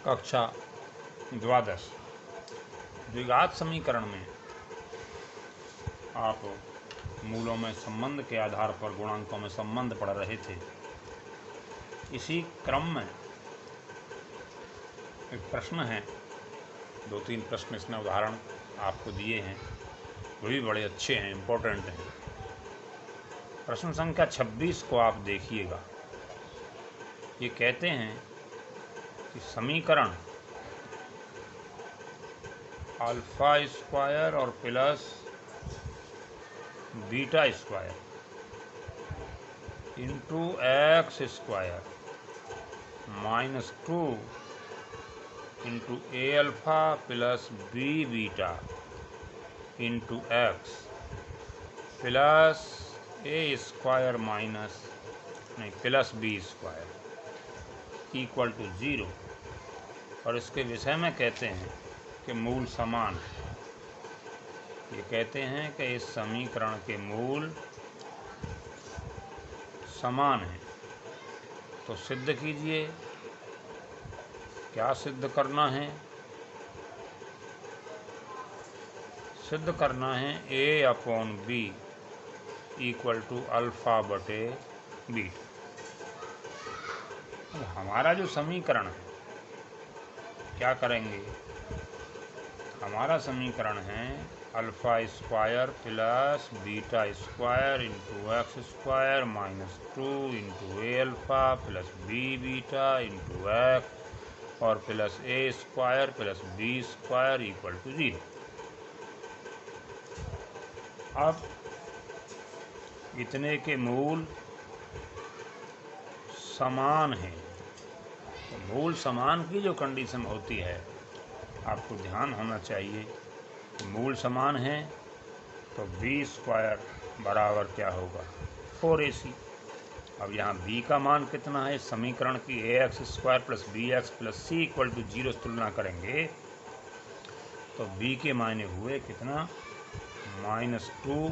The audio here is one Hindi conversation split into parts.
कक्षा द्वादश द्विघात समीकरण में आप मूलों में संबंध के आधार पर गुणांकों में संबंध पढ़ रहे थे। इसी क्रम में एक प्रश्न है, 2-3 प्रश्न इसमें उदाहरण आपको दिए हैं, वो भी बड़े अच्छे हैं, इम्पोर्टेंट हैं। प्रश्न संख्या 26 को आप देखिएगा। ये कहते हैं कि समीकरण अल्फा स्क्वायर और plus beta square into x square minus 2 into A alpha plus B beta into x plus A square minus plus B square equal to 0। और इसके विषय में कहते हैं कि मूल समान है। ये कहते हैं कि इस समीकरण के मूल समान हैं। तो सिद्ध कीजिए, क्या सिद्ध करना है? सिद्ध करना है a upon B equal to alpha बटे बीटा। हमारा जो समीकरण है, क्या करेंगे? हमारा समीकरण है alpha square plus beta square into x square minus 2 into ए alpha plus B beta into X और plus A square plus B square equal to 0। अब इतने के मूल समान हैं। तो मूल समान की जो कंडीशन होती है, आपको ध्यान होना चाहिए कि मूल समान है तो बी स्क्वायर बराबर क्या होगा? 4ac। अब यहाँ b का मान कितना है? समीकरण की ax square plus b x plus c equal to 0 से तुलना करेंगे तो b के मायने हुए कितना? -2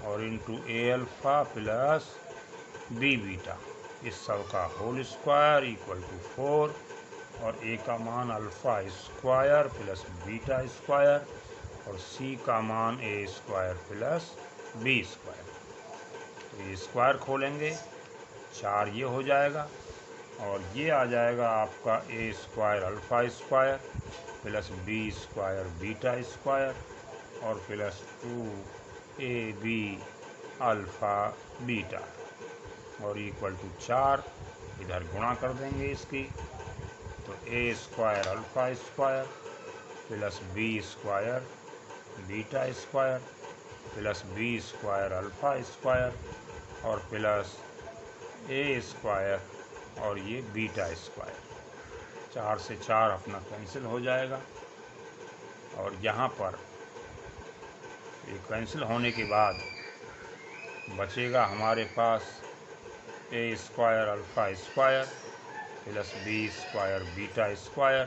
और इंटू ए अल्फा प्लस बी बीटा, इस सब का होल स्क्वायर इक्वल टू 4 और ए का मान alpha square plus beta square और सी का मान ए स्क्वायर प्लस बी स्क्वायर। तो ये स्क्वायर खोलेंगे 4 ये हो जाएगा और ये आ जाएगा आपका A square alpha square plus B square beta square और प्लस 2ab अल्फा बीटा और इक्वल टू 4। इधर गुणा कर देंगे इसकी, तो A square alpha square plus B square beta square plus B square alpha square और प्लस ए स्क्वायर और ये बीटा स्क्वायर। 4 से 4 अपना कैंसिल हो जाएगा और यहाँ पर ये कैंसिल होने के बाद बचेगा हमारे पास A square alpha square plus B square beta square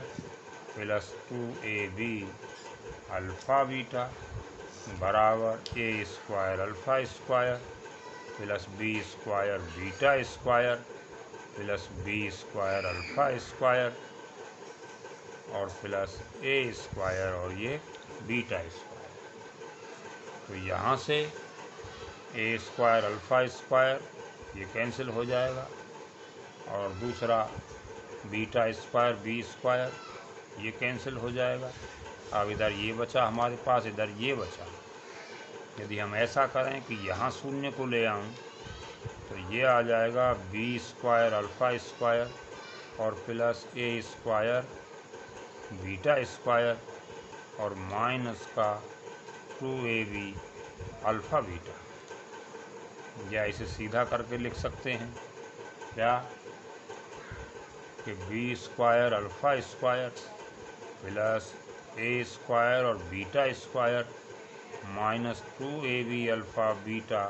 plus 2ab alpha beta बराबर A square alpha square plus B square beta square plus B square alpha square और प्लस ए स्क्वायर और ये बीटा स्क्वायर। तो यहाँ से ए स्क्वायर अल्फा स्क्वायर ये कैंसिल हो जाएगा और दूसरा बीटा स्क्वायर बी स्क्वायर ये कैंसिल हो जाएगा। अब इधर ये बचा हमारे पास, इधर ये बचा। यदि हम ऐसा करें कि यहाँ शून्य को ले आऊँ तो ये आ जाएगा बी स्क्वायर अल्फा स्क्वायर और प्लस ए स्क्वायर बीटा स्क्वायर और माइनस का 2ab अल्फा बीटा। या इसे सीधा करके लिख सकते हैं क्या कि B square alpha square plus ए स्क्वायर और beta square minus 2ab alpha beta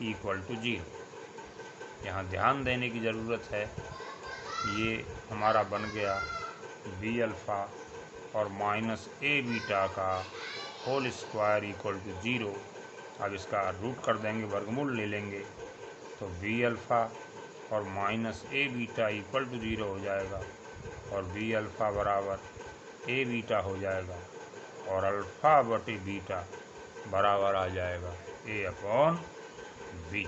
equal to 0। यहाँ ध्यान देने की ज़रूरत है, ये हमारा बन गया बी अल्फ़ा और माइनस ए बीटा का होल स्क्वायर इक्वल टू 0। अब इसका रूट कर देंगे, वर्गमूल ले लेंगे तो बी अल्फ़ा और minus a beta equal to 0 हो जाएगा और बी अल्फ़ा बराबर ए बीटा हो जाएगा और अल्फ़ा बटे बीटा बराबर आ जाएगा ए अपॉन बी।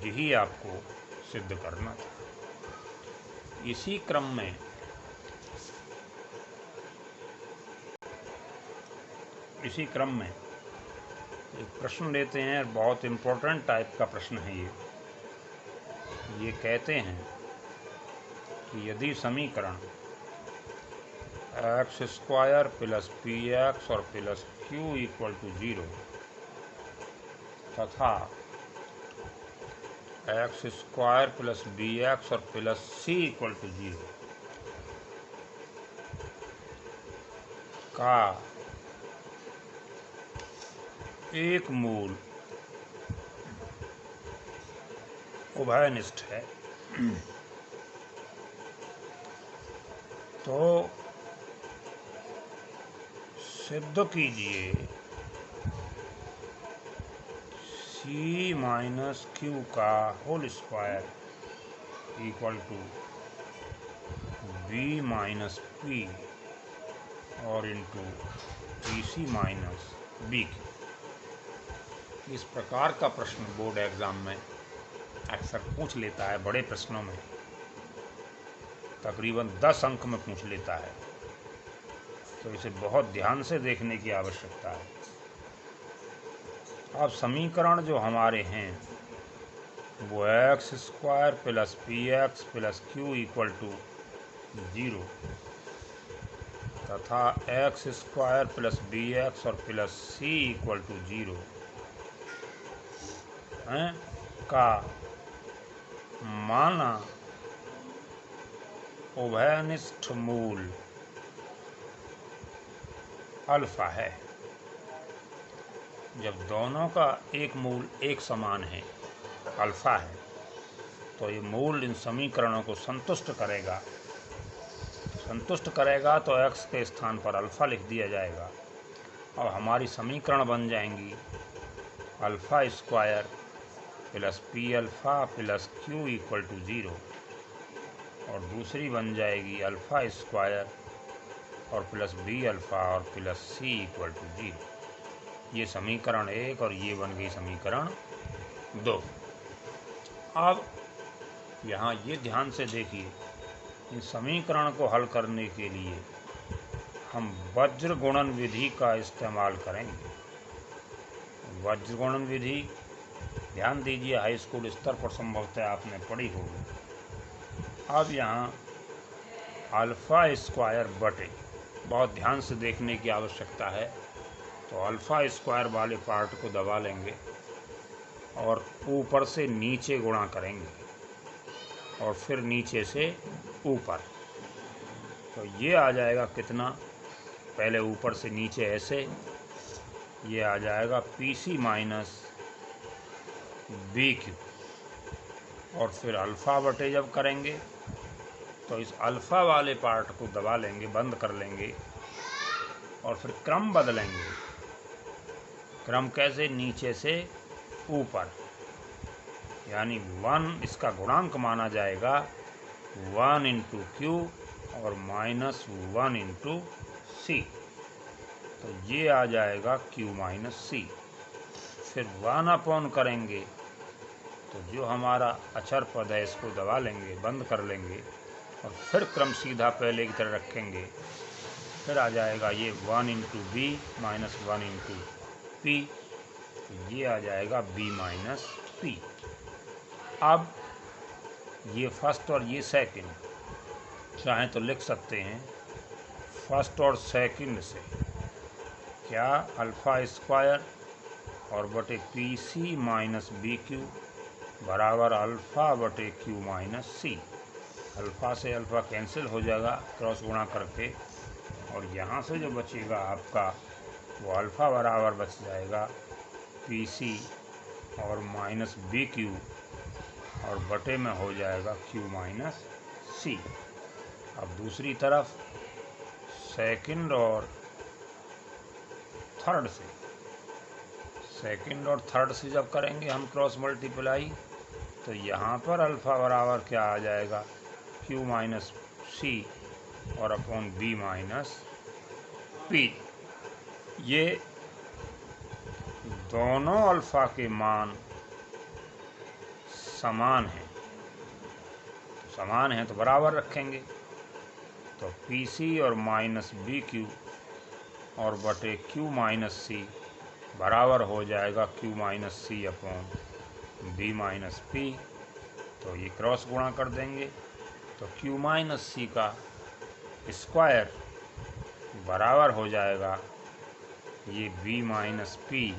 यही आपको सिद्ध करना था। इसी क्रम में एक प्रश्न लेते हैं, बहुत इम्पोर्टेंट टाइप का प्रश्न है ये कहते हैं कि यदि समीकरण x square plus p x और प्लस क्यू इक्वल टू 0 तथा x square plus b x और प्लस सी इक्वल टू 0 का एक मूल उभयनिष्ठ है तो सिद्ध कीजिए c माइनस क्यू का whole square equal to b minus P और इंटू पी सी माइनस बी क्यू। इस प्रकार का प्रश्न बोर्ड एग्जाम में अक्सर पूछ लेता है। बड़े प्रश्नों में तकरीबन 10 अंक में पूछ लेता है, तो इसे बहुत ध्यान से देखने की आवश्यकता है। अब समीकरण जो हमारे हैं वो x square plus p x plus q equal to 0 तथा x square plus b x और प्लस सी इक्वल टू 0 का माना उभयनिष्ठ मूल अल्फा है। जब दोनों का एक मूल एक समान है, अल्फा है, तो ये मूल इन समीकरणों को संतुष्ट करेगा तो x के स्थान पर अल्फा लिख दिया जाएगा और हमारी समीकरण बन जाएंगी alpha square plus p alpha plus q equal to 0 और दूसरी बन जाएगी अल्फ़ा स्क्वायर और प्लस बी अल्फ़ा और प्लस सी इक्वल टू 0। ये समीकरण 1 और ये बन गई समीकरण 2। अब यहाँ ये ध्यान से देखिए, इस समीकरण को हल करने के लिए हम वज्र गुणन विधि का इस्तेमाल करेंगे। वज्र गुणन विधि ध्यान दीजिए, हाई स्कूल स्तर पर संभवतः आपने पढ़ी होगी। अब यहाँ अल्फ़ा स्क्वायर बटे, बहुत ध्यान से देखने की आवश्यकता है, तो अल्फ़ा स्क्वायर वाले पार्ट को दबा लेंगे और ऊपर से नीचे गुणा करेंगे और फिर नीचे से ऊपर, तो ये आ जाएगा कितना, पहले ऊपर से नीचे ऐसे, ये आ जाएगा पी सी माइनस बी क्यू और फिर अल्फ़ा बटे जब करेंगे तो इस अल्फ़ा वाले पार्ट को दबा लेंगे, बंद कर लेंगे और फिर क्रम बदलेंगे। क्रम कैसे, नीचे से ऊपर, यानी 1 इसका गुणांक माना जाएगा 1 इंटू क्यू और माइनस 1 इंटू सी, तो ये आ जाएगा क्यू माइनस सी। फिर 1 अपॉन करेंगे तो जो हमारा अचर पद है इसको दबा लेंगे, बंद कर लेंगे और फिर क्रम सीधा पहले की तरह रखेंगे। फिर आ जाएगा ये 1 into b minus 1 into p, तो ये आ जाएगा बी माइनस पी। अब ये फर्स्ट और ये सेकंड, चाहें तो लिख सकते हैं फर्स्ट और सेकंड से, क्या अल्फ़ा स्क्वायर और बटे पी सी माइनस बी क्यू बराबर अल्फ़ा बटे क्यू माइनस सी। अल्फ़ा से अल्फ़ा कैंसिल हो जाएगा क्रॉस गुणा करके, और यहाँ से जो बचेगा आपका वो अल्फ़ा बराबर बच जाएगा पी सी और माइनस बी क्यू और बटे में हो जाएगा क्यू माइनस सी। अब दूसरी तरफ सेकंड और थर्ड से, सेकंड और थर्ड से जब करेंगे हम क्रॉस मल्टीप्लाई, तो यहाँ पर अल्फ़ा बराबर क्या आ जाएगा क्यू माइनस सी और अपॉन बी माइनस पी। ये दोनों अल्फ़ा के मान समान हैं, समान हैं तो बराबर रखेंगे। तो पी सी और माइनस बी क्यू और बटे क्यू माइनस सी बराबर हो जाएगा क्यू माइनस सी अपॉन बी माइनस पी। तो ये क्रॉस गुणा कर देंगे तो क्यू माइनस सी का स्क्वायर बराबर हो जाएगा ये बी माइनस पी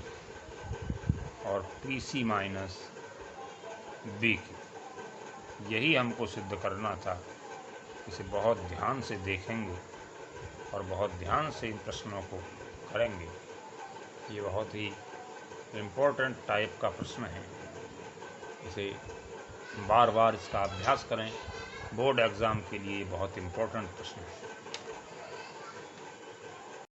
और पी सी माइनस बी क्यू। यही हमको सिद्ध करना था। इसे बहुत ध्यान से देखेंगे और बहुत ध्यान से इन प्रश्नों को करेंगे। ये बहुत ही इम्पोर्टेंट टाइप का प्रश्न है। इसे बार बार इसका अभ्यास करें। बोर्ड एग्ज़ाम के लिए बहुत इम्पोर्टेंट प्रश्न है।